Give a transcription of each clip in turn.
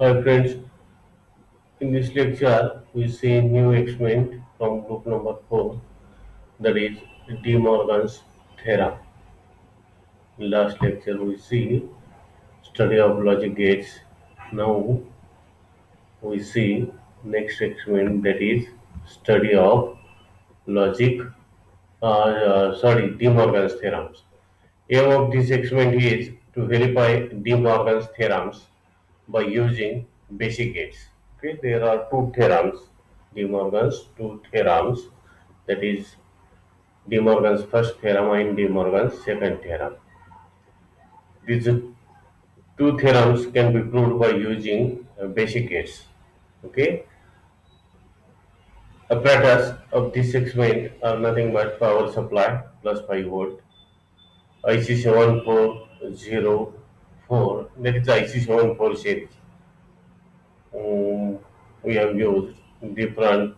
Hi friends, in this lecture we see new experiment from book number 4, that is De Morgan's theorem. In last lecture we see study of logic gates. Now we see next experiment, that is study of logic, De Morgan's theorems. Aim of this experiment is to verify De Morgan's theorems by using basic gates. Okay, there are two theorems, De Morgan's two theorems, that is De Morgan's first theorem and De Morgan's second theorem. These two theorems can be proved by using basic gates. Okay, apparatus of this experiment are nothing but power supply plus 5 volt, IC 7404, that is IC 74 series. We have used different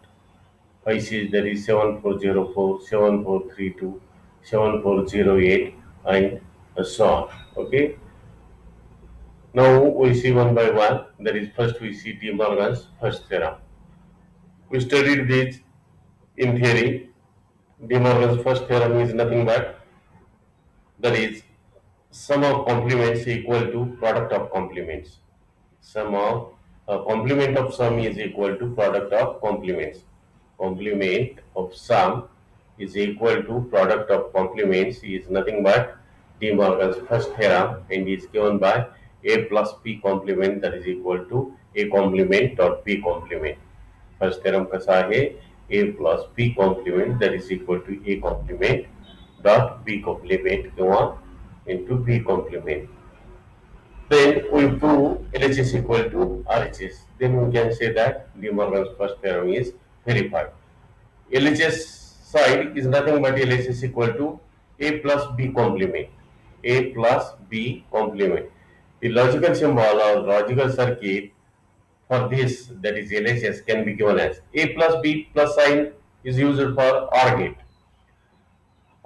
ICs, that is 7404, 7432, 7408, and so on. Okay. Now we see one by one. That is, first we see De Morgan's first theorem. We studied this in theory. De Morgan's first theorem is nothing but, that is, sum of complements equal to product of complements. Sum of complement of sum is equal to product of complements. Complement of sum is equal to product of complements is nothing but De Morgan's first theorem, and is given by A plus P complement, that is equal to A complement dot P complement. First theorem कसा आहे? A plus P complement, that is equal to A complement dot B complement किंवा into B complement. Then we prove LHS equal to RHS. Then we can say that De Morgan's first theorem is verified. LHS side is nothing but LHS equal to A plus B complement. A plus B complement. The logical symbol or logical circuit for this, that is LHS, can be given as A plus B plus sign is used for OR gate.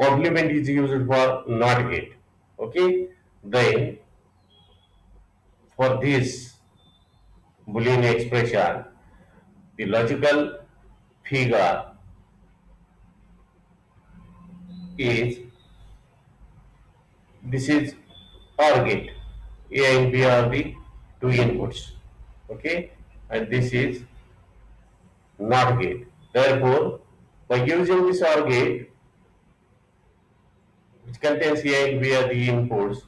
Complement is used for NOT gate. Okay. Then for this Boolean expression, the logical figure is, this is OR gate. A and B are the two inputs. Okay, and this is NOT gate. Therefore, by using this OR gate, which contains A and B are the inputs,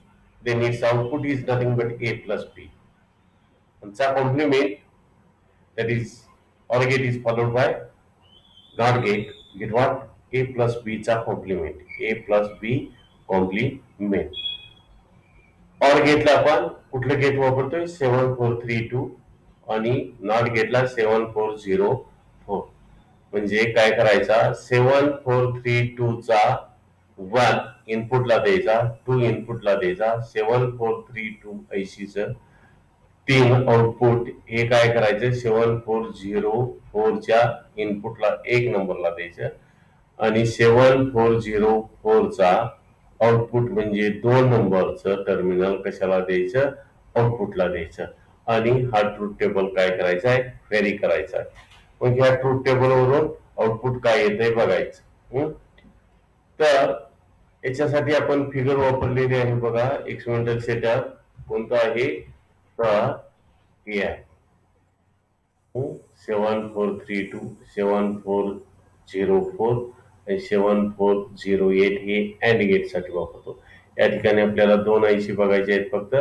then its output is nothing but A plus B. And चा complement, that is OR gate, is followed by NOT gate. Get what? A plus B चा complement. A plus B complement. OR गेटला आपण कुठलं gate वापरतोय? 7432 आणि not गेटला 7404. म्हणजे काय करायचा? 7432 चा 1 इनपुटला द्यायचा, 2 इनपुटला द्यायचा, 7432 ऐशीचं 3 आउटपुट हे काय करायचं? 7404 च्या इनपुटला 1 नंबरला द्यायचं आणि 7404 चा आउटपुट म्हणजे 2 नंबरचं टर्मिनल कशाला द्यायचं? आउटपुटला द्यायचं. आणि हा ट्रूथ टेबल काय करायचा आहे? व्हेरी करायचा आहे. मग ह्या ट्रूथ टेबल वरून आउटपुट काय येतंय बघायचं. तर याच्यासाठी आपण फिगर वापरलेली आहे बघा. एक्सपेरिमेंटल सेटअप कोणता आहे? तर हे आहे 7432, 7404 आणि 7408 हे अँड गेटसाठी वापरतो. या ठिकाणी आपल्याला दोन IC बघायचे आहेत फक्त,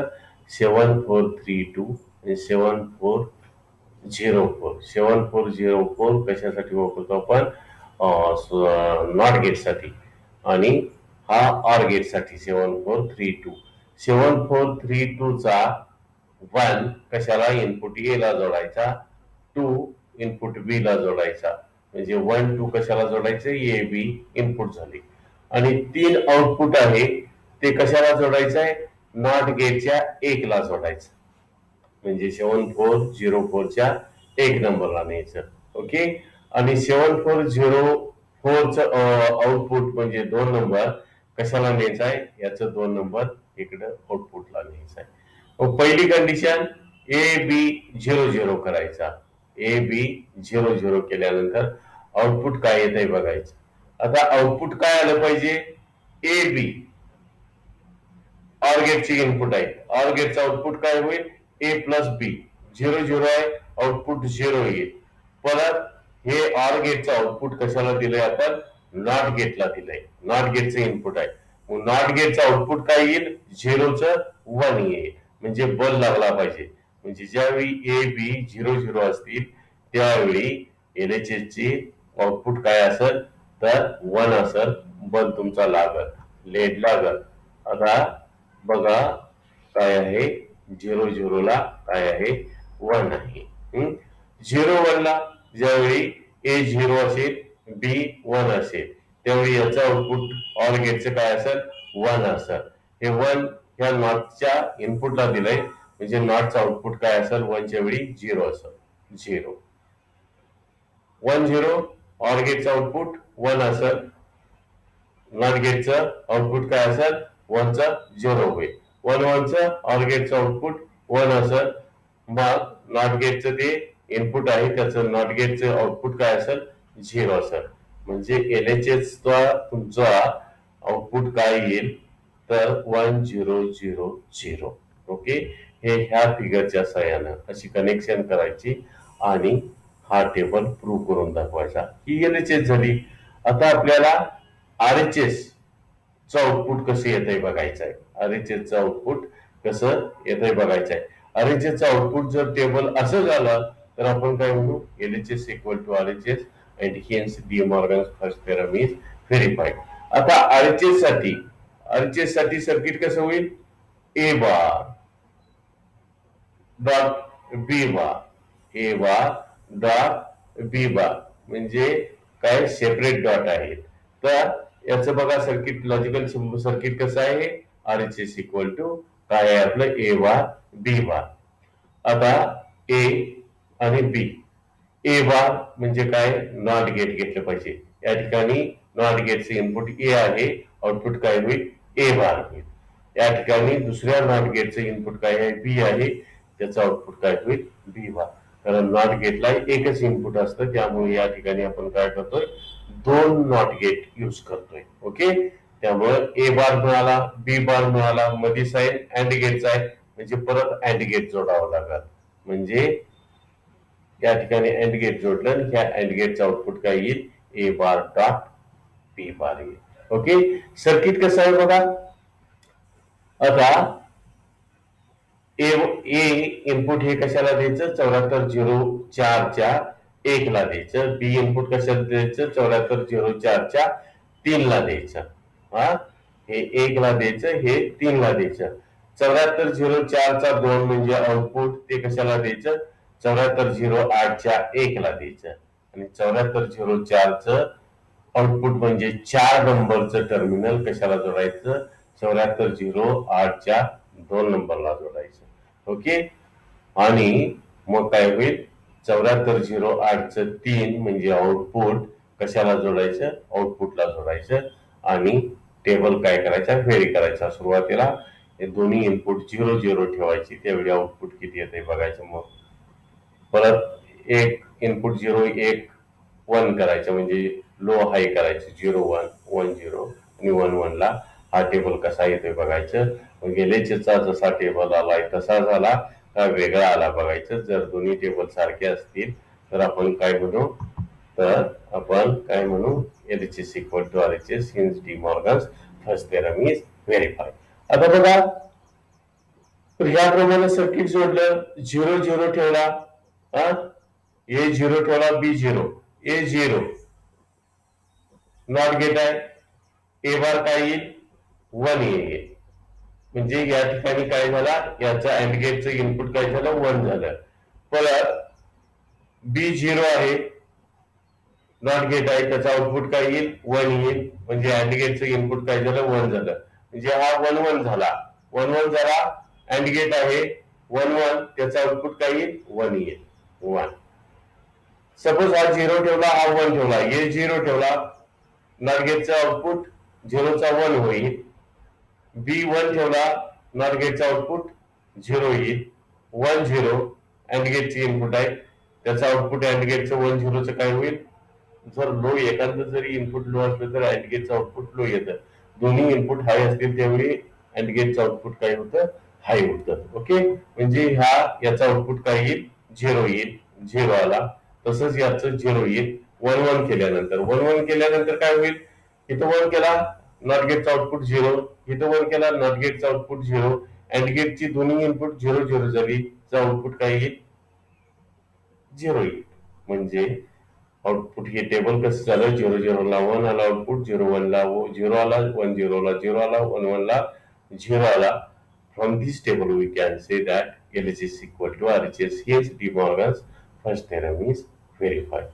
7432 आणि 7404. 7404 कशासाठी वापरतो आपण? नॉट गेटसाठी, आणि हा ऑर गेटसाठी 7432. 7432 चा 1 कशाला? इनपुट ए ला जोडायचा, 2 इनपुट बी ला जोडायचा, म्हणजे 1 2 कशाला जोडायचं? ए बी इनपुट झाले. आणि 3 आउटपुट आहे ते कशाला जोडायचं आहे? नॉट गेटच्या 1 ला जोडायचं, म्हणजे 7404 च्या 1 नंबरला न्यायचं. ओके. आणि 7404 चं आउटपुट म्हणजे 2 नंबर कशाला न्यायचा आहे? याचं 2 नंबर इकडे आउटपुटला न्यायचं आहे. पहिली कंडिशन, ए बी 0 0 करायचा. ए बी 0 0 केल्यानंतर आउटपुट काय येत आहे बघायचं. आता आउटपुट काय आलं पाहिजे, ए बी ऑर गेटचे इनपुट आहे. ऑर गेटचं आउटपुट काय होईल, ए प्लस बी. 0 0 आहे, आउटपुट 0 येईल. परत हे ऑर गेटचं आउटपुट कशाला दिलंय आपण, नॉट गेटला दिलंय. नॉट गेटचं इनपुट आहे. मग नॉट गेटचं आउटपुट काय येईल, 0चं 1 येईल. म्हणजे बल लागला पाहिजे. म्हणजे ज्यावेळी ए बी 0 0 असतील त्यावेळी LHS ची आउटपुट काय असेल तर 1 असेल. बल तुमचा लागल, लेट लागल. आता बघा काय आहे, 0 0 ला काय आहे, 1 आहे. 0 1 ला ज्यावेळी ए 0 असेल बी 1 असेल त्यावेळी याचं आउटपुट ऑर गेटचं काय असेल, 1 असेल. हे 1 ह्या नॉटच्या इनपुटला दिलंय म्हणजे नॉटचं आउटपुट काय असेल, 1च्या वेळी 0 असेल. 0 1 0 ऑर गेटचं आउटपुट 1 असेल. नॉट गेटचं आउटपुट काय असेल, 1चा 0 होईल. 1 1 चं ऑर गेटचं आउटपुट 1 असेल. मग नॉट गेटचं ते इनपुट आहे त्याचं नॉट गेटचं आउटपुट काय असेल, 0 असेल. म्हणजे LHS चा तुमचा आउटपुट काय येईल तर 1 0 0 0. ओके, हे ह्या फिगरच्या सहाय्यानं अशी कनेक्शन करायची आणि हा टेबल प्रूव्ह करून दाखवायचा. ही LHS झाली. आता आपल्याला RHS चं आउटपुट कसं येत आहे बघायचं आहे. RHS चं आउटपुट कसं येत आहे बघायचं आहे. RHS चं आउटपुट जर टेबल असं झालं तर आपण काय म्हणू, LHS equal to RHS and hence De Morgan's first theorem is verified. आता RHS साठी सर्किट कसं होईल, ए बार डॉट बी बार, ए बार डॉट बी बार म्हणजे काय सेपरेट डॉट आहेत. तर याचं बघा सर्किट, लॉजिकल सर्किट कसं आहे, RHS इक्वल टू काय आहे आपलं, ए बार बी बार. आता ए आणि बी, ए बार म्हणजे काय, नॉट गेट घेतलं पाहिजे. या ठिकाणी नॉट गेटचे इनपुट ए आहे, आउटपुट काय होईल, ए बार होईल. या ठिकाणी दुसऱ्या नॉट गेटचे इनपुट काय आहे, बी आहे, त्याचं आउटपुट काय होईल, बी बार. कारण नॉट गेटला एकच इनपुट असतं त्यामुळे या ठिकाणी आपण काय करतोय, 2 नॉट गेट यूज करतोय. ओके, त्यामुळे ए बार मिळाला, बी बार मिळाला, मध्ये साईन अँड गेटचा आहे म्हणजे परत अँड गेट जोडावं लागेल. म्हणजे या ठिकाणी अँड गेट जोडलं, ह्या अँड गेटचं आउटपुट काय येईल, A bar dot B bar येईल. ओके, सर्किट कसं आहे बघा. आता ए इनपुट हे कशाला द्यायचं, 7404 च्या 1 ला द्यायचं. बी इनपुट कशाला द्यायचं, 7404 च्या 3 ला द्यायचं. हा, हे 1 ला द्यायचं, हे 3 ला द्यायचं. 7404 चा 2 म्हणजे आउटपुट, ते कशाला द्यायचं, 7408 च्या 1 ला द्यायचं. आणि 7404 च आउटपुट म्हणजे 4 नंबरचं टर्मिनल कशाला जोडायचं, 7408 च्या 2 नंबरला जोडायचं. ओके, आणि मग काय होईल, 7408 च 3 म्हणजे आउटपुट कशाला जोडायचं, आउटपुटला जोडायचं. आणि टेबल काय करायचा, व्हेरी करायचा. सुरुवातीला हे दोन्ही इनपुट 0 0 ठेवायची, त्यावेळी आउटपुट किती येते बघायचं. मग परत एक इनपुट 0 1 1 करायचं म्हणजे लो हाय करायचं, 0 1 1 0 आणि 1 1 ला हा टेबल कसा येतोय बघायचं. मग LHS जसा टेबल आलाय तसा झाला का वेगळा आला बघायचं. जर दोन्ही टेबल सारखे असतील तर आपण काय म्हणू, तर आपण काय म्हणू, LHS equal to RHS hence De Morgan's first theorem is verified. आता बघा, तर ह्याप्रमाणे सर्किट जोडलं, 0 0 ठेवला, ए 0 ठेवला, बी 0, ए 0 नॉट गेट आहे, ए बार काय येईल, 1 येईल. म्हणजे या ठिकाणी काय झाला, याचा अँड गेटचं इनपुट काय झालं, 1 झालं. परत बी 0 आहे, नॉट गेट आहे, त्याचा आउटपुट काय येईल, 1 येईल. म्हणजे अँड गेटचं इनपुट काय झालं, 1 झालं. म्हणजे हा 1 1 झाला, 1 1 झाला. अँड गेट आहे 1 1, त्याचा आउटपुट काय येईल, 1 येईल, 1. सपोज हा 0 ठेवला, हा 1 ठेवला, ए 0 ठेवला, नॉट गेटचं आउटपुट 0 चा 1 होईल. बी 1 ठेवला, नॉट गेटचा आउटपुट 0 येईल. 10 अँड गेटची इनपुट आहे, त्याचं आउटपुट अँड गेटचं 10चं काय होईल? जर लो एखादं जरी इनपुट लो असलं तर अँड गेटचं आउटपुट लो येतं. दोन्ही इनपुट हाय असतील त्यावेळी अँड गेटचं आउटपुट काय होतं? हाय होतं. ओके, म्हणजे याचा आउटपुट काय येईल? 0 येईल. 0 आला. तसंच याचं 0 येईल. 1 केल्यानंतर 1 केल्यानंतर काय होईल? इथं 1 केला, नॉट गेटचा आउटपुट 0. इथं 1 केला, नॉट गेटचा आउटपुट 0. अँड गेटची दोन्ही इनपुट 0 झाली, आउटपुट काय येईल? 0 येईल. म्हणजे आउटपुट हे टेबल कसं झालं? 0 ला 1 आला आउटपुट, 1 ला 0 आला, 10 ला 0 आला, 1 ला 0 आला. From this table we can say that LHS equal to RHS. हेच De Morgan's first theorem is verified.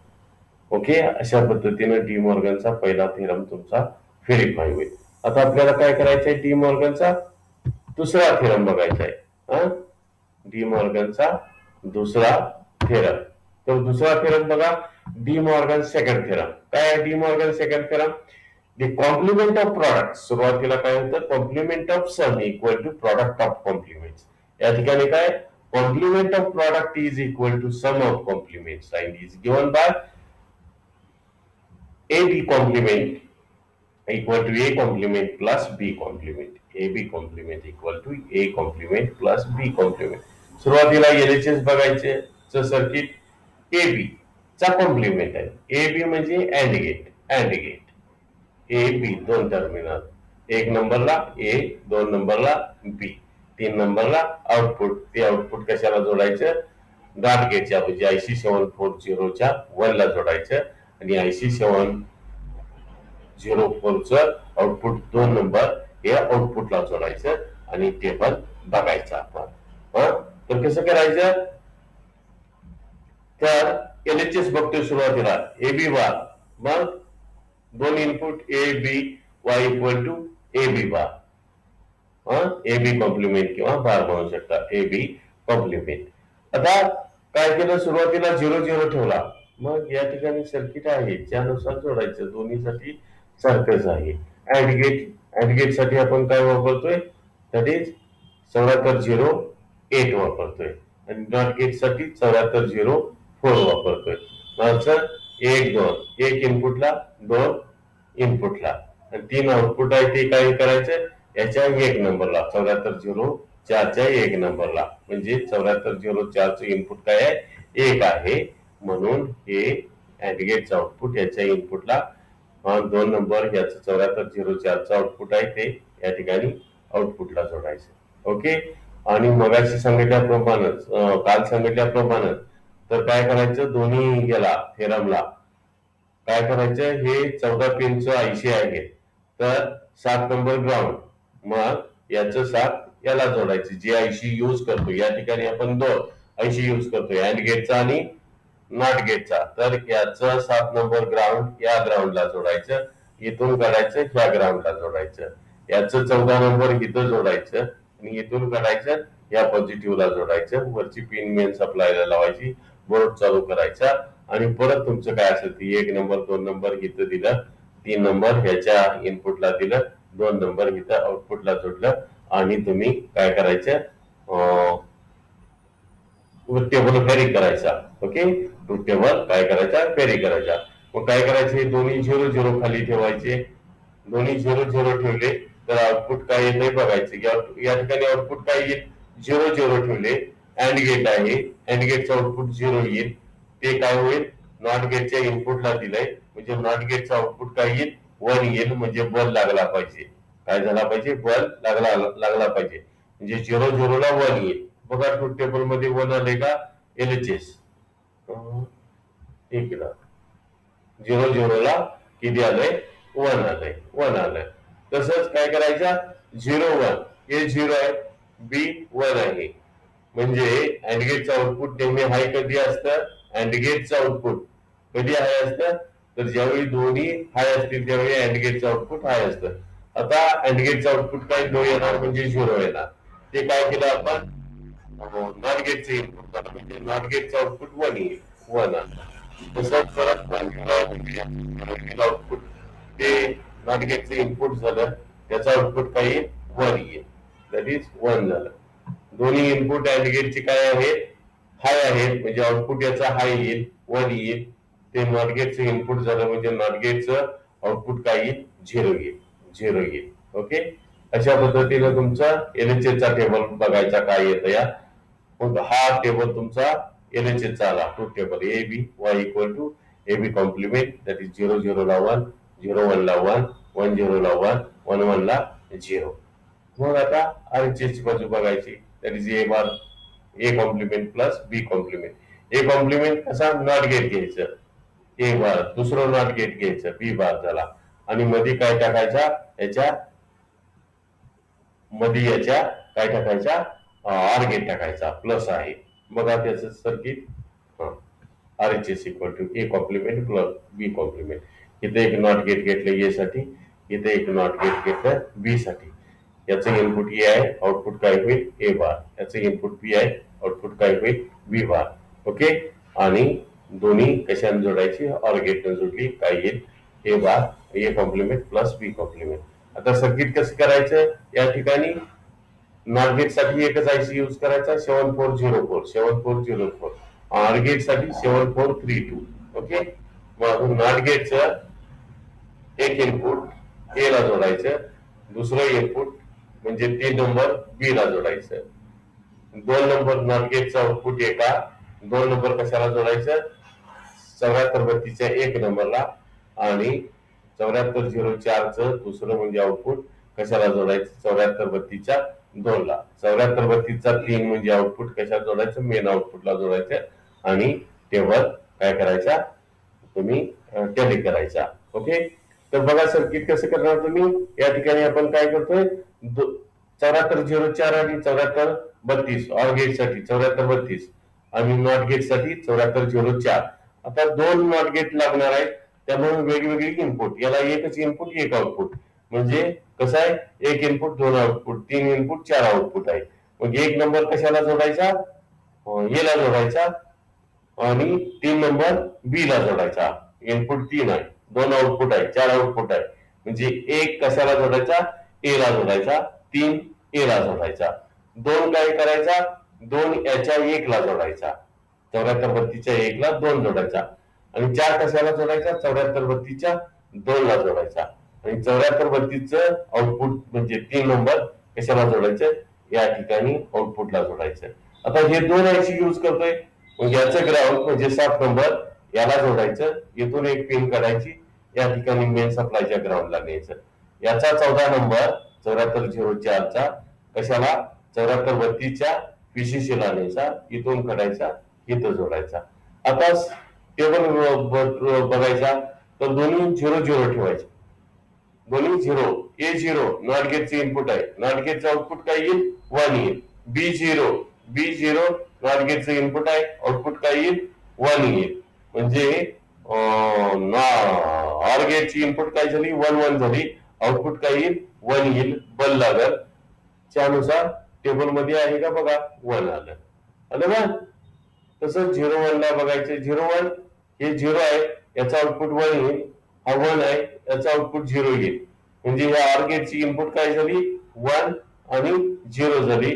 Okay, अशा पद्धतीनं डी मॉर्गनचा पहिला थेरम तुमचा व्हेरीफाय होईल. आता आपल्याला काय करायचं आहे? डी मॉर्गनचा दुसरा थेरम बघायचा आहे. डी मॉर्गनचा दुसरा थेरम. तर दुसरा थेरम बघा, डी मॉर्गन सेकंड थेरम. काय आहे De Morgan second theorem? The complement of product. सुरुवातीला काय होतं? Complement of sum equal to product of complement. या ठिकाणी काय? Complement of product is equal to sum of complement and is given by AB complement equal to A complement plus B complement. AB complement equal to A complement plus B complement. सुरुवातीला LHS बघायचे circuit AB चा complement आहे. AB म्हणजे and gate. And gate AB दोन terminal, एक नंबरला A, 2 नंबरला B, 3 नंबरला आउटपुट. ते आउटपुट कशाला जोडायचं? डॉट गेटच्या म्हणजे IC 740च्या 1 ला जोडायचं आणि IC 704चं आउटपुट 2 नंबर हे आउटपुटला जोडायचं आणि टेबल बघायचं आपण. तर कसं करायचं? तर LHS बघतोय सुरुवातीला AB बार, मग दोन input A B Y equal to AB bar. AB complement किंवा बार म्हणू शकता. AB complement. आता काय केलं? सुरुवातीला 0 ठेवला. मग या ठिकाणी सर्किट आहे त्यानुसार जोडायचं. दोन्हीसाठी सारखंच आहे. अँड गेट साठी आपण काय वापरतोय? दॅट इज 7408 वापरतोय आणि नॉट गेट साठी 7404 वापरतोय. मागचं 1 2, एक इनपुटला 2 इनपुटला आणि 3 आउटपुट आहे. ते काय करायचं? याच्या 1 नंबरला 7404च्या 1 नंबरला, म्हणजे 7404चं इनपुट काय आहे? 1 आहे. म्हणून हे अँड गेटचं आउटपुट याच्या इनपुटला 2 नंबर याचं 7404चं आउटपुट आहे ते या ठिकाणी आउटपुटला जोडायचं. ओके, आणि मगाशी सांगितल्याप्रमाणे काल सांगितल्याप्रमाणे तर काय करायचं? दोन्ही गेला थेरमला काय करायचं? हे 14 पिनचं IC आहे तर 7 नंबर ग्राउंड, मग याचं 7 याला जोडायचं जे IC यूज करतो. या ठिकाणी आपण 2 IC यूज करतोय, अँड गेटचा आणि नॉट गेटचा. तर याचं 7 नंबर ग्राउंड या ग्राउंडला जोडायचं, इथून काढायचं ह्या ग्राउंडला जोडायचं. याचं 14 नंबर इथं जोडायचं आणि इथून काढायचं या पॉझिटिव्हला जोडायचं. वरची पिन मेन सप्लायला लावायची, बोर्ड चालू करायचा आणि परत तुमचं काय असेल ते 1 नंबर 2 नंबर इथं दिलं, 3 नंबर ह्याच्या इनपुटला दिलं, 2 नंबर इथं आउटपुटला जोडलं आणि तुम्ही काय करायचं? टेबल फेरी करायचा. ओके, ट्रूथ टेबल काय करायचा? फेरी करायचा. मग काय करायचे? दोन्ही 0 खाली ठेवायचे. दोन्ही 0 ठेवले तर आउटपुट काय येतंय बघायचं. या ठिकाणी आउटपुट काय येईल? 0 ठेवले. अँड गेट आहे, अँड गेटचं आउटपुट 0 येईल. ते काय होईल? नॉट गेटच्या इनपुटला दिलंय म्हणजे नॉट गेटचं आउटपुट काय येईल? 1 येईल. म्हणजे बल लागला पाहिजे. काय झाला पाहिजे? बल लागला पाहिजे. म्हणजे 0 ला 1 येईल. बघा ट्रूथ टेबल मध्ये 1 आले का? LHS एक 0 ला किती आलंय? 1 आलंय. 1 आलंय. तसंच काय करायचं? 0 1 हे 0 आहे, B 1 आहे. म्हणजे अँड गेटचं आउटपुट नेहमी हाय कधी असतं? अँड गेटचं आउटपुट कधी हाय असतं? तर ज्यावेळी दोन्ही हाय असतील त्यावेळी अँड गेटचं आउटपुट हाय असतं. आता अँड गेटचं आउटपुट काय लो येणार म्हणजे 0 येणार. ते काय केलं आपण? नॉट गेटचं इनपुट झालं म्हणजे नॉट गेटचं आउटपुट 1 येईल. 1 आलं. तसंच परत आउटपुट ते नॉट गेटचं इनपुट झालं, त्याचं आउटपुट काय येईल? 1 येईल. दॅट इज 1 झालं. दोन्ही इनपुट अँड गेटचे काय आहेत, हाय आहेत, म्हणजे आउटपुट याचा हाय येईल, 1 येईल. ते नॉट गेटचं इनपुट झालं म्हणजे नॉट गेटचं आउटपुट काय येईल, 0 येईल, 0 येईल. ओके, अशा पद्धतीनं तुमचा LHS चा टेबल बघायचा काय येतं या. मग हा टेबल तुमचा LHS चा आला, truth table A B Y equal to A B complement, that is 0 0 ला 1, 0 1 ला 1, 1 0 ला 1, 1 1 ला 0. मग आता RHS ची बाजू बघायची, that is A bar A complement plus B complement. A complement कसा, नॉट गेट घ्यायचं, ए बार, दुसरं नॉट गेट घ्यायचं, बी बार झाला, आणि मध्ये काय टाकायचा, याच्या मध्ये याच्या काय टाकायचा, आर गेट टाकायचा, प्लस आहे. बघा त्याचं circuit, RHS equal to A complement plus B complement. इथे एक नॉट गेट घेतलं ए साठी, इथे एक नॉट गेट घेतलं बी साठी. याचं इनपुट ए आहे, आउटपुट काय होईल, ए बार. याचं इनपुट बी आहे, आउटपुट काय होईल, बी बार. ओके, आणि दोन्ही कशाने जोडायची, ऑर गेटने जोडली, काय येईल, A bar, A complement plus B complement. आता सर्किट कसं करायचं, या ठिकाणी नॉट गेट साठी एकच आयसी यूज करायचा, 7404. ऑर गेट साठी 7432. ओके, मग नॉट गेटचं एक इनपुट ए ला जोडायचं, दुसरं इनपुट म्हणजे 3 नंबर बी ला जोडायचं. 2 नंबर नॉट गेटचं आउटपुट एका, 2 नंबर कशाला जोडायचं, 7432च्या 1 नंबरला, आणि 7404चं दुसरं म्हणजे आउटपुट कशाला जोडायचं, 7432च्या 2 ला. 7432चा 3 म्हणजे आउटपुट कशाला जोडायचं, मेन आउटपुटला जोडायचं, आणि टेबल काय करायचा, तुम्ही टॅली करायचा. ओके, तर बघा सर्किट कसं करणार तुम्ही. या ठिकाणी आपण काय करतोय, 7404 आणि 7432 ऑर गेट साठी 7432 आणि नॉट गेट साठी 7404. आता 2 नॉट गेट लागणार आहेत, त्यामुळे वेगवेगळी इनपुट, याला एकच इनपुट एक आउटपुट, म्हणजे कसं आहे, एक इनपुट 2 आउटपुट, 3 इनपुट 4 आउटपुट आहे. मग 1 नंबर कशाला जोडायचा, ए ला जोडायचा, आणि 3 नंबर बी ला जोडायचा. इनपुट 3 आहे, 2 आउटपुट आहे, 4 आउटपुट आहे, म्हणजे एक कशाला जोडायचा, ए ला जोडायचा, 3 ए ला जोडायचा, 2 काय करायचा, 2 याच्या 1 ला जोडायचा, 7432च्या 1 ला 2 जोडायचा, आणि 4 कशाला जोडायचा, 7432च्या 2 ला जोडायचा, आणि 7432चं आउटपुट म्हणजे 3 नंबर कशाला जोडायचं, या ठिकाणी आउटपुटला जोडायचं. आता हे 2 आयसी यूज करतोय, मग याचं ग्राउंड म्हणजे 7 नंबर याला जोडायचं, इथून एक पिन काढायची, या ठिकाणी मेन सप्लायच्या ग्राउंडला न्यायचं. याचा 14 नंबर 7404चा कशाला, 7432च्या PCC ला न्यायचा, इथून काढायचा, इथं जोडायचा. आता टेबल बघायचा, तर दोन्ही 0 0 ठेवायचे, दोन्ही 0. A0 नॉट गेटचे इनपुट आहे, नॉट गेटचं आउटपुट काय येईल, 1 येईल. B0 नॉट गेटचं इनपुट आहे, आउटपुट काय येईल, 1 येईल. म्हणजे ऑर गेटची इनपुट काय झाली, 1 1 झाली, आउटपुट काय येईल, 1 येईल. बल लागल, त्यानुसार टेबल मध्ये आहे का बघा, 1 आलं, आलं ना. तसं 0 1 ला बघायचं, 0 1 हे 0 आहे, याचा आउटपुट 1 येईल, हा 1 आहे, याचा आउटपुट 0 येईल. म्हणजे या ऑर गेटची इनपुट काय झाली, 1 आणि 0 झाली,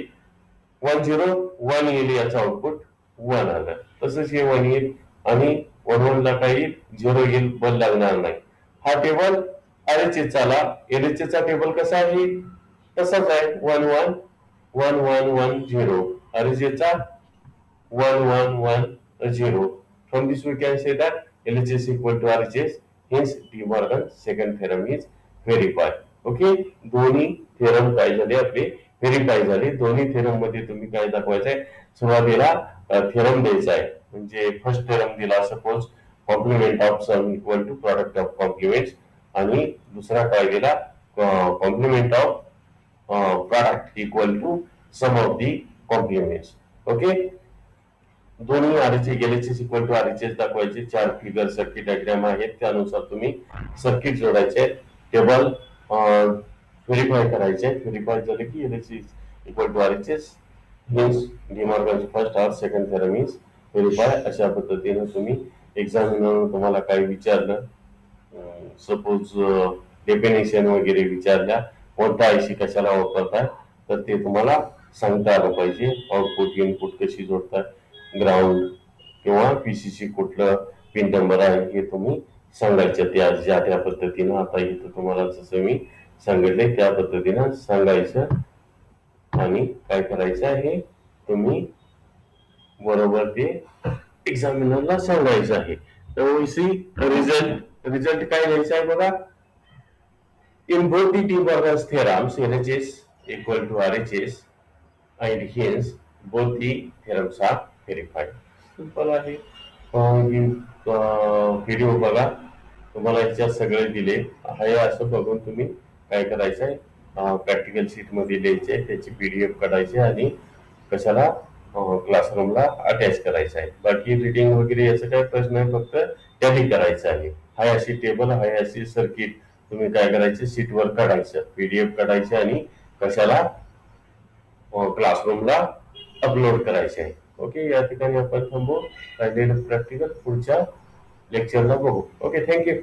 1 0 1 येईल, याचा आउटपुट 1 आलं. तसंच हे 1 येईल, आणि 1 1 ला काय येईल, 0 येईल, बल लागणार नाही. हा टेबल RHS चा आला. LHS चा टेबल कसा आहे, तसाच आहे, 1 1 1 1 1 0. RHS चा 1 1 1 0. From this we can say that LHS equal to RHS. Hence De Morgan second theorem is verified. Okay, दोन्ही थेरम काय झाले आपले, व्हेरीफाय झाले. दोन्ही थेरम मध्ये तुम्ही काय दाखवायचं आहे, सुरुवातीला थेरम द्यायचा आहे. म्हणजे फर्स्ट थेरम दिला, suppose complement of sum equal to product of complements, आणि दुसरा काय दिला, complement of product equal to sum of the complements. Okay, दोन्ही LHS इक्वल टू RHS दाखवायचे. 4 फिगर सर्किट डायग्राम आहेत, त्यानुसार तुम्ही सर्किट जोडायचे, टेबल व्हेरीफाय करायचे. व्हेरीफाय झाले की LHS equal to RHS, means D मॉर्गनचे first or second theorem is verify. अशा पद्धतीने तुम्ही एक्झामिनर तुम्हाला काय विचारलं, सपोज डेफिनेशन वगैरे विचारल्या, कोणता आयसी कशाला वापरताय, तर ते तुम्हाला सांगता आलं पाहिजे. आउटपुट इनपुट कशी जोडतात, ग्राउंड किंवा पीसीसी कुठलं पिन नंबर आहे हे तुम्ही सांगायचं. त्या पद्धतीनं आता इथं तुम्हाला जसं मी सांगितले त्या पद्धतीनं सांगायचं आणि काय करायचं आहे तुम्ही बरोबर ते एक्झामिनरला सांगायचं आहे. तर रिझल्ट काय द्यायचा आहे बघा. In both the T-Borger's theorems, LHS equal to RHS and hence both the theorems are verified. Simple आहे. व्हिडिओ बघा, तुम्हाला याच्यात सगळे दिले आहे. असं बघून तुम्ही काय करायचं आहे, प्रॅक्टिकल शीट मध्ये लिहायचे, त्याची PDF काढायची आणि कशाला क्लासरूमला अटॅच करायचं आहे. बाकी रिडिंग वगैरे याचा काही प्रश्न नाही, फक्त टॅली करायचं आहे. हाय अशी टेबल, हाय अशी सर्किट तुम्ही काय करायचे, शीटवर काढायचं, PDF काढायचे आणि कशाला क्लासरूमला अपलोड करायचे आहे. ओके, या ठिकाणी आपण थांबू. राहिलेलं प्रॅक्टिकल पुढच्या लेक्चरला बघू. Okay, thank you.